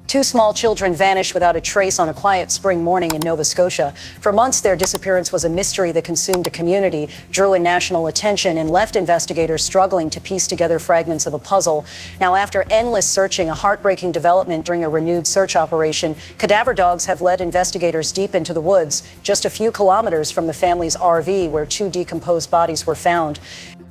Two small children vanished without a trace on a quiet spring morning in Nova Scotia. For months, their disappearance was a mystery that consumed a community, drew in national attention, and left investigators struggling to piece together fragments of a puzzle. Now, after endless searching, a heartbreaking development during a renewed search operation, cadaver dogs have led investigators deep into the woods, just a few kilometers from the family's RV, where two decomposed bodies were found.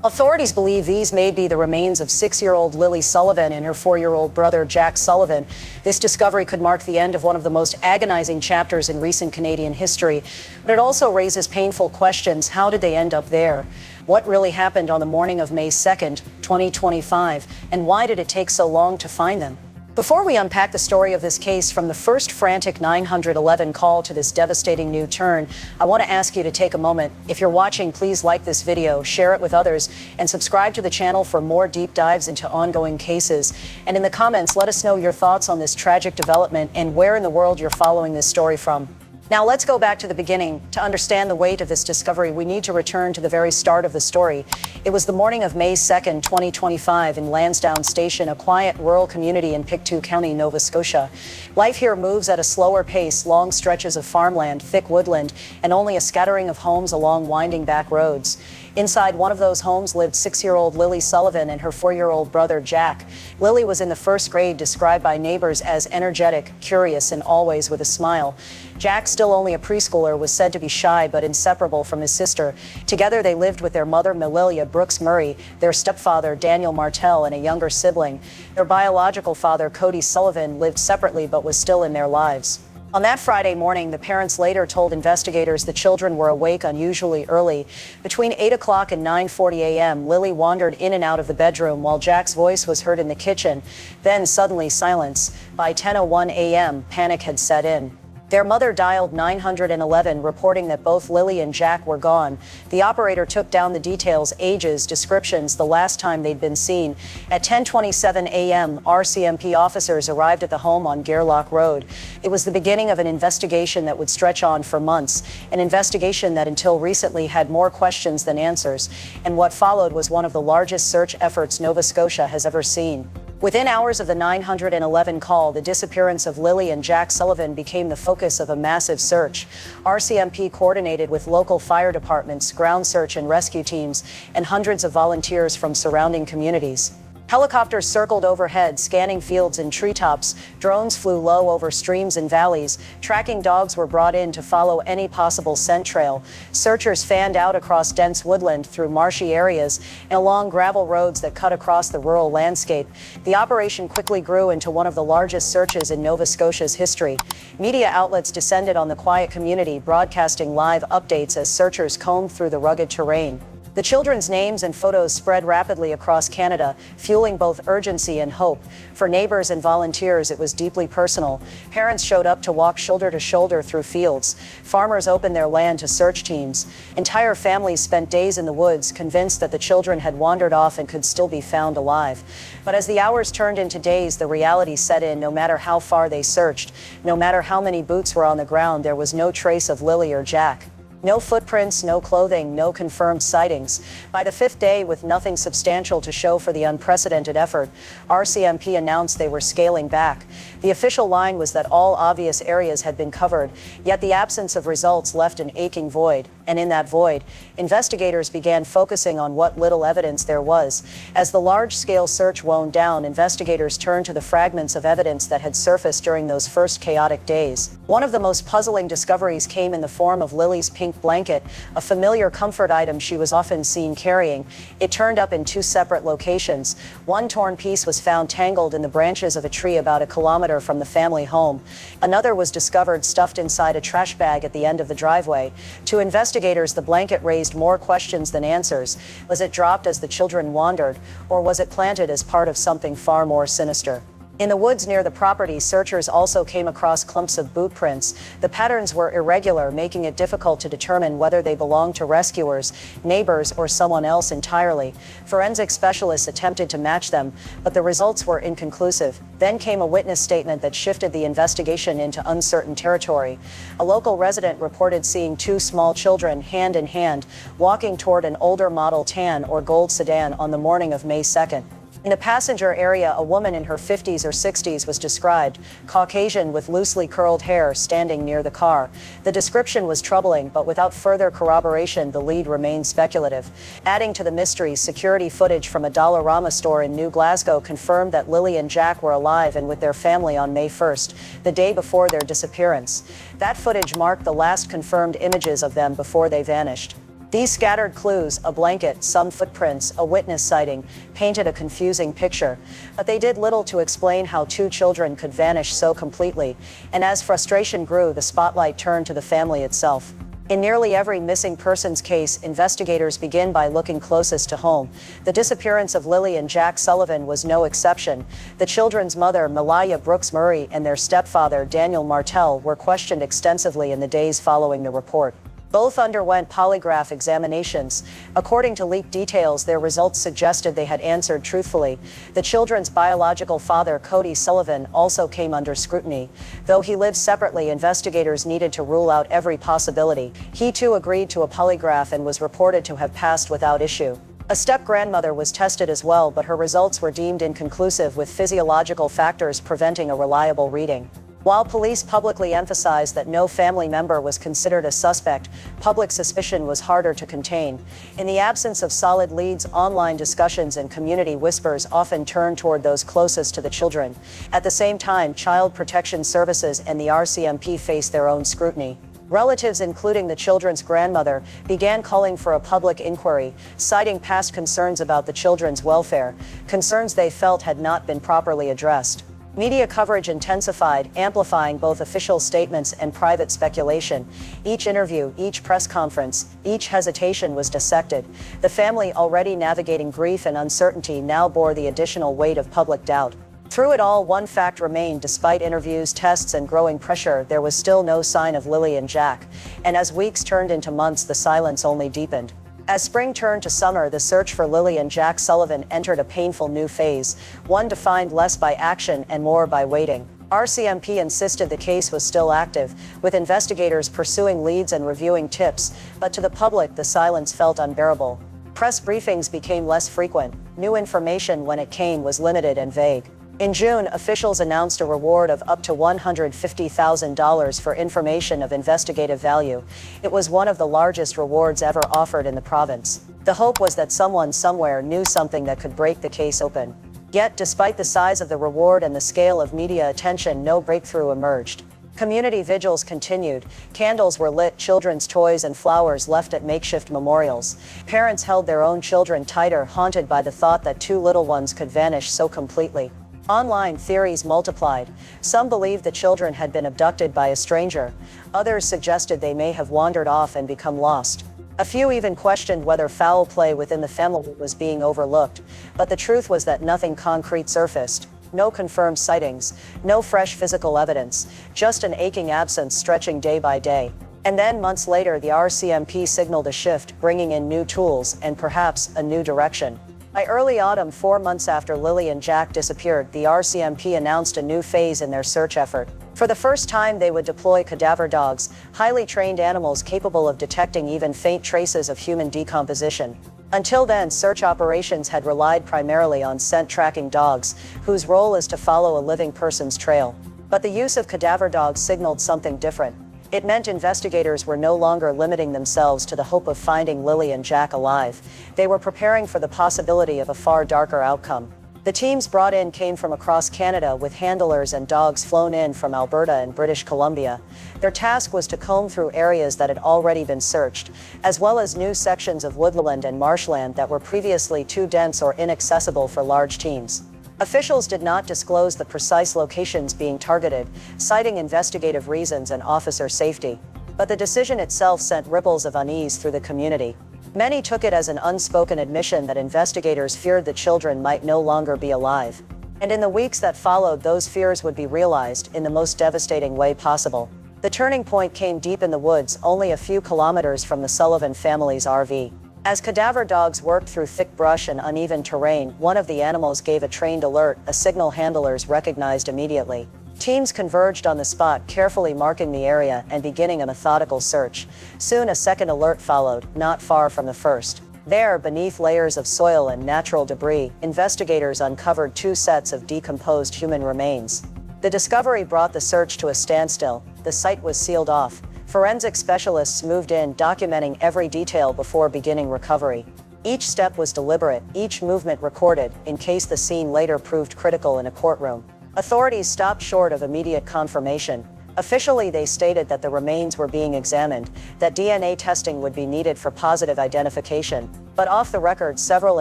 Authorities believe these may be the remains of 6-year-old Lilly Sullivan and her 4-year-old brother, Jack Sullivan. This discovery could mark the end of one of the most agonizing chapters in recent Canadian history, but it also raises painful questions. How did they end up there? What really happened on the morning of May 2nd, 2025, and why did it take so long to find them? Before we unpack the story of this case, from the first frantic 911 call to this devastating new turn, I want to ask you to take a moment. If you're watching, please like this video, share it with others, and subscribe to the channel for more deep dives into ongoing cases. And in the comments, let us know your thoughts on this tragic development and where in the world you're following this story from. Now let's go back to the beginning. To understand the weight of this discovery, we need to return to the very start of the story. It was the morning of May 2nd, 2025 in Lansdowne Station, a quiet rural community in Pictou County, Nova Scotia. Life here moves at a slower pace, long stretches of farmland, thick woodland, and only a scattering of homes along winding back roads. Inside one of those homes lived 6-year-old Lilly Sullivan and her 4-year-old brother, Jack. Lilly was in the first grade, described by neighbors as energetic, curious, and always with a smile. Jack, still only a preschooler, was said to be shy but inseparable from his sister. Together they lived with their mother, Melilia Brooks Murray, their stepfather, Daniel Martel, and a younger sibling. Their biological father, Cody Sullivan, lived separately but was still in their lives. On that Friday morning, the parents later told investigators the children were awake unusually early. Between 8 o'clock and 9:40 a.m., Lilly wandered in and out of the bedroom while Jack's voice was heard in the kitchen. Then suddenly silence. By 10:01 a.m., panic had set in. Their mother dialed 911, reporting that both Lilly and Jack were gone. The operator took down the details, ages, descriptions, the last time they'd been seen. At 10:27 a.m., RCMP officers arrived at the home on Gairloch Road. It was the beginning of an investigation that would stretch on for months, an investigation that until recently had more questions than answers. And what followed was one of the largest search efforts Nova Scotia has ever seen. Within hours of the 911 call, the disappearance of Lilly and Jack Sullivan became the focus of a massive search. RCMP coordinated with local fire departments, ground search and rescue teams, and hundreds of volunteers from surrounding communities. Helicopters circled overhead, scanning fields and treetops. Drones flew low over streams and valleys. Tracking dogs were brought in to follow any possible scent trail. Searchers fanned out across dense woodland, through marshy areas, and along gravel roads that cut across the rural landscape. The operation quickly grew into one of the largest searches in Nova Scotia's history. Media outlets descended on the quiet community, broadcasting live updates as searchers combed through the rugged terrain. The children's names and photos spread rapidly across Canada, fueling both urgency and hope. For neighbors and volunteers, it was deeply personal. Parents showed up to walk shoulder to shoulder through fields. Farmers opened their land to search teams. Entire families spent days in the woods, convinced that the children had wandered off and could still be found alive. But as the hours turned into days, the reality set in. No matter how far they searched, no matter how many boots were on the ground, there was no trace of Lilly or Jack. No footprints, no clothing, no confirmed sightings. By the 5th day, with nothing substantial to show for the unprecedented effort, RCMP announced they were scaling back. The official line was that all obvious areas had been covered, yet the absence of results left an aching void. And in that void, investigators began focusing on what little evidence there was. As the large-scale search wound down, investigators turned to the fragments of evidence that had surfaced during those first chaotic days. One of the most puzzling discoveries came in the form of Lilly's pink blanket, a familiar comfort item she was often seen carrying. It turned up in 2 separate locations. One torn piece was found tangled in the branches of a tree about a kilometer from the family home. Another was discovered stuffed inside a trash bag at the end of the driveway. To investigators, the blanket raised more questions than answers. Was it dropped as the children wandered, or was it planted as part of something far more sinister? In the woods near the property, searchers also came across clumps of boot prints. The patterns were irregular, making it difficult to determine whether they belonged to rescuers, neighbors, or someone else entirely. Forensic specialists attempted to match them, but the results were inconclusive. Then came a witness statement that shifted the investigation into uncertain territory. A local resident reported seeing 2 small children, hand in hand, walking toward an older model tan or gold sedan on the morning of May 2nd. In the passenger area, a woman in her 50s or 60s was described, Caucasian with loosely curled hair, standing near the car. The description was troubling, but without further corroboration, the lead remained speculative. Adding to the mystery, security footage from a Dollarama store in New Glasgow confirmed that Lilly and Jack were alive and with their family on May 1st, the day before their disappearance. That footage marked the last confirmed images of them before they vanished. These scattered clues, a blanket, some footprints, a witness sighting, painted a confusing picture. But they did little to explain how two children could vanish so completely. And as frustration grew, the spotlight turned to the family itself. In nearly every missing persons case, investigators begin by looking closest to home. The disappearance of Lilly and Jack Sullivan was no exception. The children's mother, Malaya Brooks Murray, and their stepfather, Daniel Martell, were questioned extensively in the days following the report. Both underwent polygraph examinations. According to leaked details, their results suggested they had answered truthfully. The children's biological father, Cody Sullivan, also came under scrutiny. Though he lived separately, investigators needed to rule out every possibility. He too agreed to a polygraph and was reported to have passed without issue. A step-grandmother was tested as well, but her results were deemed inconclusive, with physiological factors preventing a reliable reading. While police publicly emphasized that no family member was considered a suspect, public suspicion was harder to contain. In the absence of solid leads, online discussions and community whispers often turned toward those closest to the children. At the same time, Child Protection Services and the RCMP faced their own scrutiny. Relatives, including the children's grandmother, began calling for a public inquiry, citing past concerns about the children's welfare, concerns they felt had not been properly addressed. Media coverage intensified, amplifying both official statements and private speculation. Each interview, each press conference, each hesitation was dissected. The family, already navigating grief and uncertainty, now bore the additional weight of public doubt. Through it all, one fact remained: despite interviews, tests, and growing pressure, there was still no sign of Lilly and Jack. And as weeks turned into months, the silence only deepened. As spring turned to summer, the search for Lilly and Jack Sullivan entered a painful new phase, one defined less by action and more by waiting. RCMP insisted the case was still active, with investigators pursuing leads and reviewing tips, but to the public, the silence felt unbearable. Press briefings became less frequent. New information, when it came, was limited and vague. In June, officials announced a reward of up to $150,000 for information of investigative value. It was one of the largest rewards ever offered in the province. The hope was that someone somewhere knew something that could break the case open. Yet, despite the size of the reward and the scale of media attention, no breakthrough emerged. Community vigils continued. Candles were lit, children's toys and flowers left at makeshift memorials. Parents held their own children tighter, haunted by the thought that two little ones could vanish so completely. Online theories multiplied. Some believed the children had been abducted by a stranger. Others suggested they may have wandered off and become lost. A few even questioned whether foul play within the family was being overlooked. But the truth was that nothing concrete surfaced. No confirmed sightings, no fresh physical evidence, just an aching absence stretching day by day. And then months later, the RCMP signaled a shift, bringing in new tools and perhaps a new direction. By early autumn, 4 months after Lilly and Jack disappeared, the RCMP announced a new phase in their search effort. For the first time, they would deploy cadaver dogs, highly trained animals capable of detecting even faint traces of human decomposition. Until then, search operations had relied primarily on scent-tracking dogs, whose role is to follow a living person's trail. But the use of cadaver dogs signaled something different. It meant investigators were no longer limiting themselves to the hope of finding Lilly and Jack alive. They were preparing for the possibility of a far darker outcome. The teams brought in came from across Canada, with handlers and dogs flown in from Alberta and British Columbia. Their task was to comb through areas that had already been searched, as well as new sections of woodland and marshland that were previously too dense or inaccessible for large teams. Officials did not disclose the precise locations being targeted, citing investigative reasons and officer safety. But the decision itself sent ripples of unease through the community. Many took it as an unspoken admission that investigators feared the children might no longer be alive. And in the weeks that followed, those fears would be realized in the most devastating way possible. The turning point came deep in the woods, only a few kilometers from the Sullivan family's RV. As cadaver dogs worked through thick brush and uneven terrain, one of the animals gave a trained alert, a signal handlers recognized immediately. Teams converged on the spot, carefully marking the area and beginning a methodical search. Soon a second alert followed, not far from the first. There, beneath layers of soil and natural debris, investigators uncovered 2 sets of decomposed human remains. The discovery brought the search to a standstill. The site was sealed off. Forensic specialists moved in, documenting every detail before beginning recovery. Each step was deliberate, each movement recorded, in case the scene later proved critical in a courtroom. Authorities stopped short of immediate confirmation. Officially, they stated that the remains were being examined, that DNA testing would be needed for positive identification. But off the record, several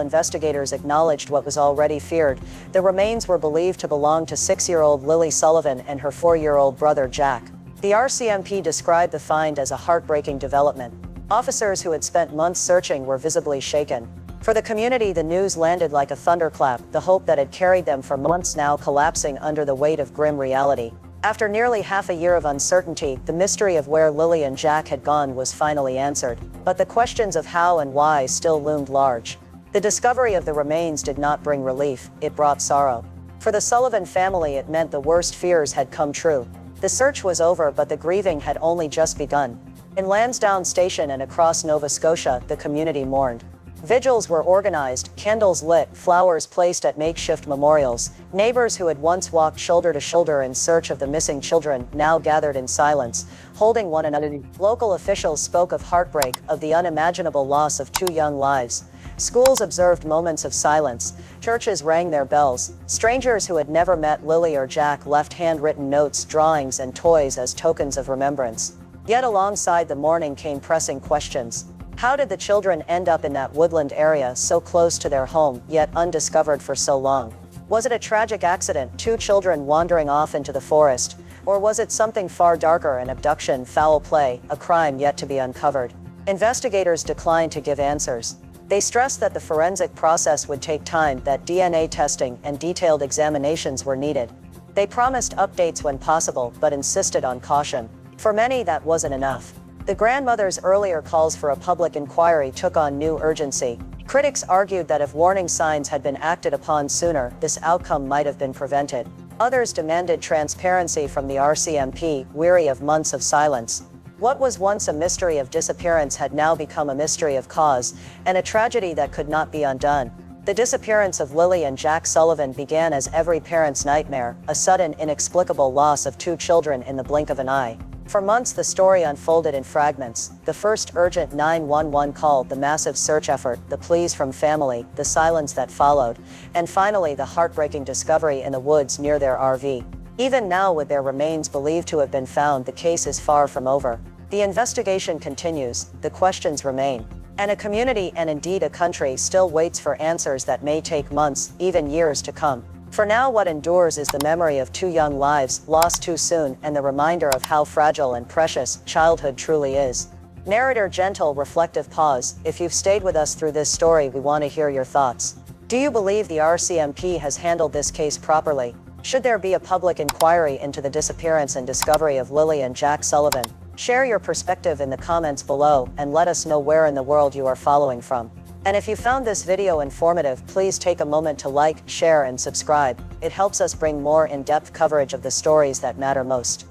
investigators acknowledged what was already feared. The remains were believed to belong to 6-year-old Lilly Sullivan and her 4-year-old brother Jack. The RCMP described the find as a heartbreaking development. Officers who had spent months searching were visibly shaken. For the community, the news landed like a thunderclap, the hope that had carried them for months now collapsing under the weight of grim reality. After nearly half a year of uncertainty, the mystery of where Lilly and Jack had gone was finally answered. But the questions of how and why still loomed large. The discovery of the remains did not bring relief, it brought sorrow. For the Sullivan family, it meant the worst fears had come true. The search was over, but the grieving had only just begun. In Lansdowne Station and across Nova Scotia, the community mourned. Vigils were organized, candles lit, flowers placed at makeshift memorials. Neighbors who had once walked shoulder to shoulder in search of the missing children now gathered in silence, holding one another. Local officials spoke of heartbreak, of the unimaginable loss of 2 young lives. Schools observed moments of silence. Churches rang their bells. Strangers who had never met Lilly or Jack left handwritten notes, drawings, and toys as tokens of remembrance. Yet alongside the mourning came pressing questions. How did the children end up in that woodland area so close to their home, yet undiscovered for so long? Was it a tragic accident, 2 children wandering off into the forest? Or was it something far darker, an abduction, foul play, a crime yet to be uncovered? Investigators declined to give answers. They stressed that the forensic process would take time, that DNA testing and detailed examinations were needed. They promised updates when possible, but insisted on caution. For many, that wasn't enough. The grandmother's earlier calls for a public inquiry took on new urgency. Critics argued that if warning signs had been acted upon sooner, this outcome might have been prevented. Others demanded transparency from the RCMP, weary of months of silence. What was once a mystery of disappearance had now become a mystery of cause, and a tragedy that could not be undone. The disappearance of Lilly and Jack Sullivan began as every parent's nightmare, a sudden, inexplicable loss of 2 children in the blink of an eye. For months, the story unfolded in fragments. The first urgent 911 call, the massive search effort, the pleas from family, the silence that followed, and finally the heartbreaking discovery in the woods near their RV. Even now, with their remains believed to have been found, the case is far from over. The investigation continues, the questions remain. And a community, and indeed a country, still waits for answers that may take months, even years to come. For now, what endures is the memory of 2 young lives, lost too soon, and the reminder of how fragile and precious childhood truly is. Narrator, gentle, reflective pause. If you've stayed with us through this story, we want to hear your thoughts. Do you believe the RCMP has handled this case properly? Should there be a public inquiry into the disappearance and discovery of Lilly and Jack Sullivan? Share your perspective in the comments below, and let us know where in the world you are following from. And if you found this video informative, please take a moment to like, share, and subscribe. It helps us bring more in-depth coverage of the stories that matter most.